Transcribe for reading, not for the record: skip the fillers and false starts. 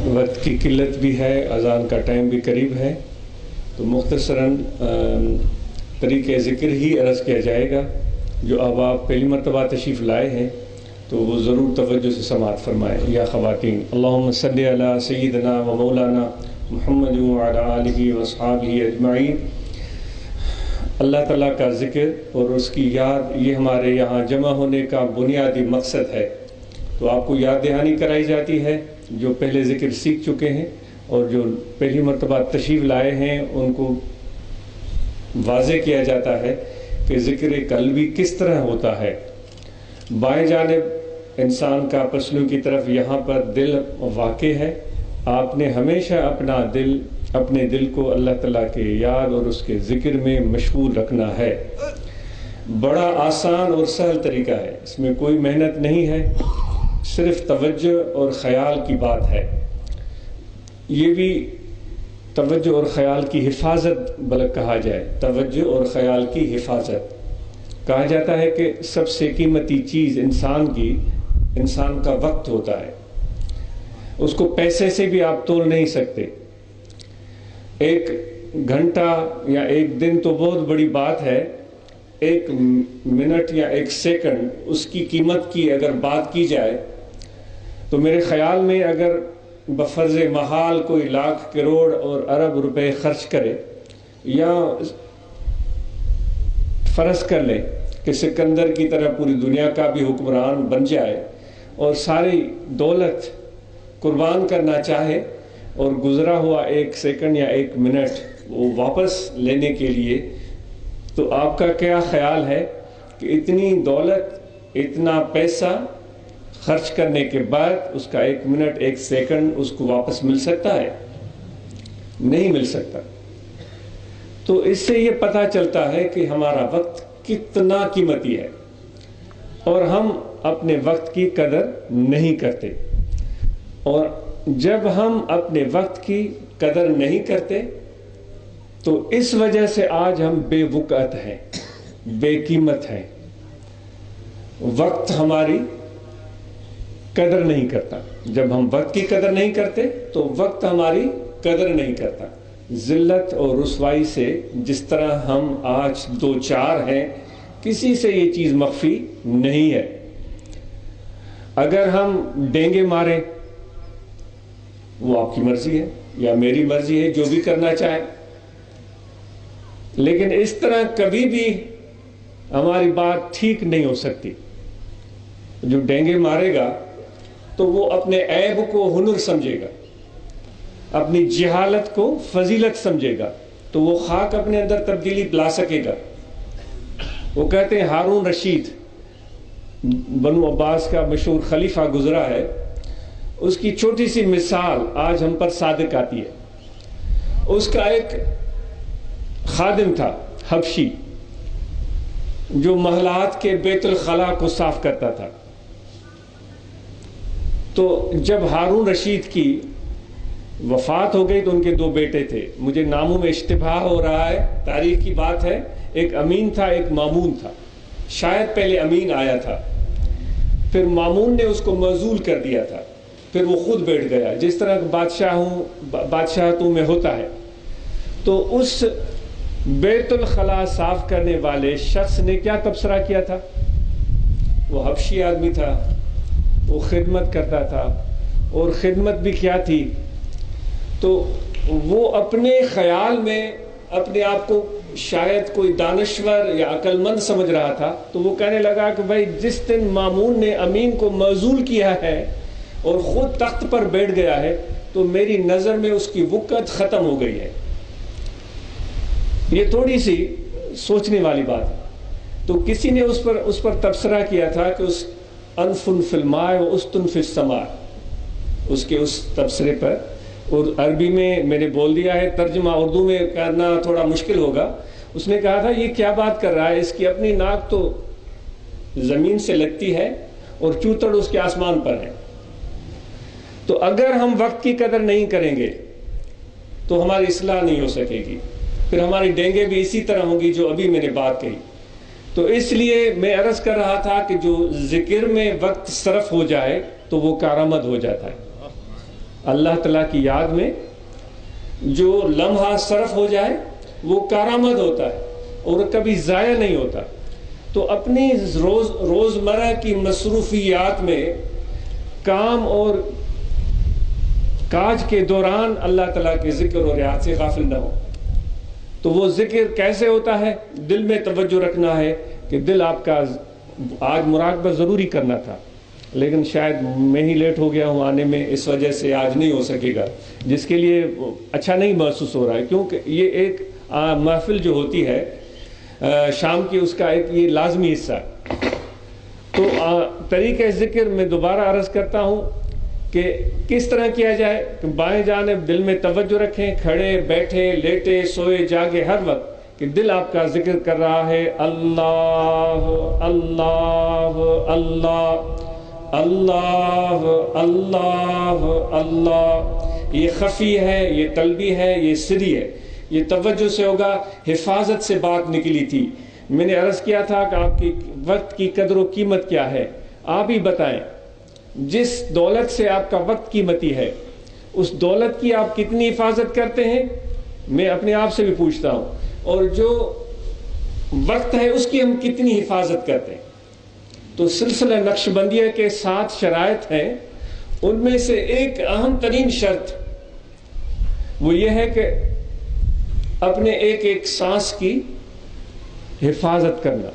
وقت کی قلت بھی ہے، اذان کا ٹائم بھی قریب ہے، تو مختصراً طریقۂ ذکر ہی عرض کیا جائے گا۔ جو آپ پہلی مرتبہ تشریف لائے ہیں تو وہ ضرور توجہ سے سماعت فرمائیں۔ یا خواتین، اللہم صلی علی سیدنا و مولانا محمد وعلی آلہ واصحابہ اجمعین۔ اللہ تعالیٰ کا ذکر اور اس کی یاد، یہ ہمارے یہاں جمع ہونے کا بنیادی مقصد ہے۔ تو آپ کو یاد دہانی کرائی جاتی ہے، جو پہلے ذکر سیکھ چکے ہیں اور جو پہلی مرتبہ تشریف لائے ہیں ان کو واضح کیا جاتا ہے کہ ذکر قلبی کس طرح ہوتا ہے۔ بائیں جانب انسان کا پسلوں کی طرف یہاں پر دل واقع ہے۔ آپ نے ہمیشہ اپنے دل کو اللہ تعالیٰ کے یاد اور اس کے ذکر میں مشغول رکھنا ہے۔ بڑا آسان اور سہل طریقہ ہے، اس میں کوئی محنت نہیں ہے، صرف توجہ اور خیال کی بات ہے۔ یہ بھی توجہ اور خیال کی حفاظت بلکہ کہا جائے، توجہ اور خیال کی حفاظت۔ کہا جاتا ہے کہ سب سے قیمتی چیز انسان کا وقت ہوتا ہے، اس کو پیسے سے بھی آپ تول نہیں سکتے۔ ایک گھنٹہ یا ایک دن تو بہت بڑی بات ہے، ایک منٹ یا ایک سیکنڈ اس کی قیمت کی اگر بات کی جائے تو میرے خیال میں اگر بفرض محال کوئی لاکھ کروڑ اور ارب روپے خرچ کرے، یا فرض کر لیں کہ سکندر کی طرح پوری دنیا کا بھی حکمران بن جائے اور ساری دولت قربان کرنا چاہے اور گزرا ہوا ایک سیکنڈ یا ایک منٹ وہ واپس لینے کے لیے، تو آپ کا کیا خیال ہے کہ اتنی دولت، اتنا پیسہ خرچ کرنے کے بعد اس کا ایک منٹ، ایک سیکنڈ اس کو واپس مل سکتا ہے؟ نہیں مل سکتا۔ تو اس سے یہ پتہ چلتا ہے کہ ہمارا وقت کتنا قیمتی ہے اور ہم اپنے وقت کی قدر نہیں کرتے۔ اور جب ہم اپنے وقت کی قدر نہیں کرتے تو اس وجہ سے آج ہم بے وقعت ہیں، بے قیمت ہیں۔ وقت ہماری قدر نہیں کرتا۔ جب ہم وقت کی قدر نہیں کرتے تو وقت ہماری قدر نہیں کرتا۔ ذلت اور رسوائی سے جس طرح ہم آج دو چار ہیں، کسی سے یہ چیز مخفی نہیں ہے۔ اگر ہم ڈینگے ماریں، وہ آپ کی مرضی ہے یا میری مرضی ہے، جو بھی کرنا چاہے، لیکن اس طرح کبھی بھی ہماری بات ٹھیک نہیں ہو سکتی۔ جو ڈینگے مارے گا تو وہ اپنے عیب کو ہنر سمجھے گا، اپنی جہالت کو فضیلت سمجھے گا، تو وہ خاک اپنے اندر تبدیلی لا سکے گا۔ وہ کہتے ہیں ہارون رشید بنو عباس کا مشہور خلیفہ گزرا ہے، اس کی چھوٹی سی مثال آج ہم پر صادق آتی ہے۔ اس کا ایک خادم تھا حبشی جو محلات کے بیت الخلاء کو صاف کرتا تھا۔ تو جب ہارون رشید کی وفات ہو گئی تو ان کے دو بیٹے تھے، مجھے ناموں میں اشتباہ ہو رہا ہے، تاریخ کی بات ہے، ایک امین تھا ایک مامون تھا، شاید پہلے امین آیا تھا، پھر مامون نے اس کو معزول کر دیا تھا، پھر وہ خود بیٹھ گیا، جس طرح بادشاہتوں میں ہوتا ہے۔ تو اس بیت الخلاء صاف کرنے والے شخص نے کیا تبصرہ کیا تھا؟ وہ حبشی آدمی تھا، وہ خدمت کرتا تھا، اور خدمت بھی کیا تھی، تو وہ اپنے خیال میں اپنے آپ کو شاید کوئی دانشور یا عقل مند سمجھ رہا تھا، تو وہ کہنے لگا کہ بھائی جس دن مامون نے امین کو معزول کیا ہے اور خود تخت پر بیٹھ گیا ہے تو میری نظر میں اس کی وقت ختم ہو گئی ہے۔ یہ تھوڑی سی سوچنے والی بات ہے۔ تو کسی نے اس پر تبصرہ کیا تھا کہ اس انفن فی الماء و استن فی السماء، اس کے اس تبصرے پر، اور عربی میں نے بول دیا ہے، ترجمہ اردو میں کرنا تھوڑا مشکل ہوگا۔ اس نے کہا تھا یہ کیا بات کر رہا ہے، اس کی اپنی ناک تو زمین سے لگتی ہے اور چوتڑ اس کے آسمان پر ہے۔ تو اگر ہم وقت کی قدر نہیں کریں گے تو ہماری اصلاح نہیں ہو سکے گی، پھر ہماری ڈینگیں بھی اسی طرح ہوں گی جو ابھی میں نے بات کہی۔ تو اس لیے میں عرض کر رہا تھا کہ جو ذکر میں وقت صرف ہو جائے تو وہ کارآمد ہو جاتا ہے۔ اللہ تعالیٰ کی یاد میں جو لمحہ صرف ہو جائے وہ کارآمد ہوتا ہے اور کبھی ضائع نہیں ہوتا. تو اپنی روزمرہ کی مصروفیات میں کام اور کاج کے دوران اللہ تعالیٰ کے ذکر اور یاد سے غافل نہ ہو. تو وہ ذکر کیسے ہوتا ہے؟ دل میں توجہ رکھنا ہے کہ دل آپ کا آج مراقبہ ضروری کرنا تھا لیکن شاید میں ہی لیٹ ہو گیا ہوں آنے میں، اس وجہ سے آج نہیں ہو سکے گا، جس کے لیے اچھا نہیں محسوس ہو رہا ہے، کیونکہ یہ ایک محفل جو ہوتی ہے شام کی، اس کا ایک یہ لازمی حصہ. تو طریقہ ذکر میں دوبارہ عرض کرتا ہوں کہ کس طرح کیا جائے. کہ بائیں جانب دل میں توجہ رکھیں، کھڑے بیٹھے لیٹے سوئے جاگے ہر وقت کہ دل آپ کا ذکر کر رہا ہے اللہ اللہ اللہ اللہ اللہ اللہ. یہ خفی ہے، یہ قلبی ہے، یہ سری ہے، یہ توجہ سے ہوگا. حفاظت سے بات نکلی تھی. میں نے عرض کیا تھا کہ آپ کی وقت کی قدر و قیمت کیا ہے، آپ ہی بتائیں. جس دولت سے آپ کا وقت قیمتی ہے اس دولت کی آپ کتنی حفاظت کرتے ہیں؟ میں اپنے آپ سے بھی پوچھتا ہوں. اور جو وقت ہے اس کی ہم کتنی حفاظت کرتے ہیں؟ تو سلسلہ نقش بندیہ کے 7 شرائط ہیں، ان میں سے ایک اہم ترین شرط وہ یہ ہے کہ اپنے ایک ایک سانس کی حفاظت کرنا.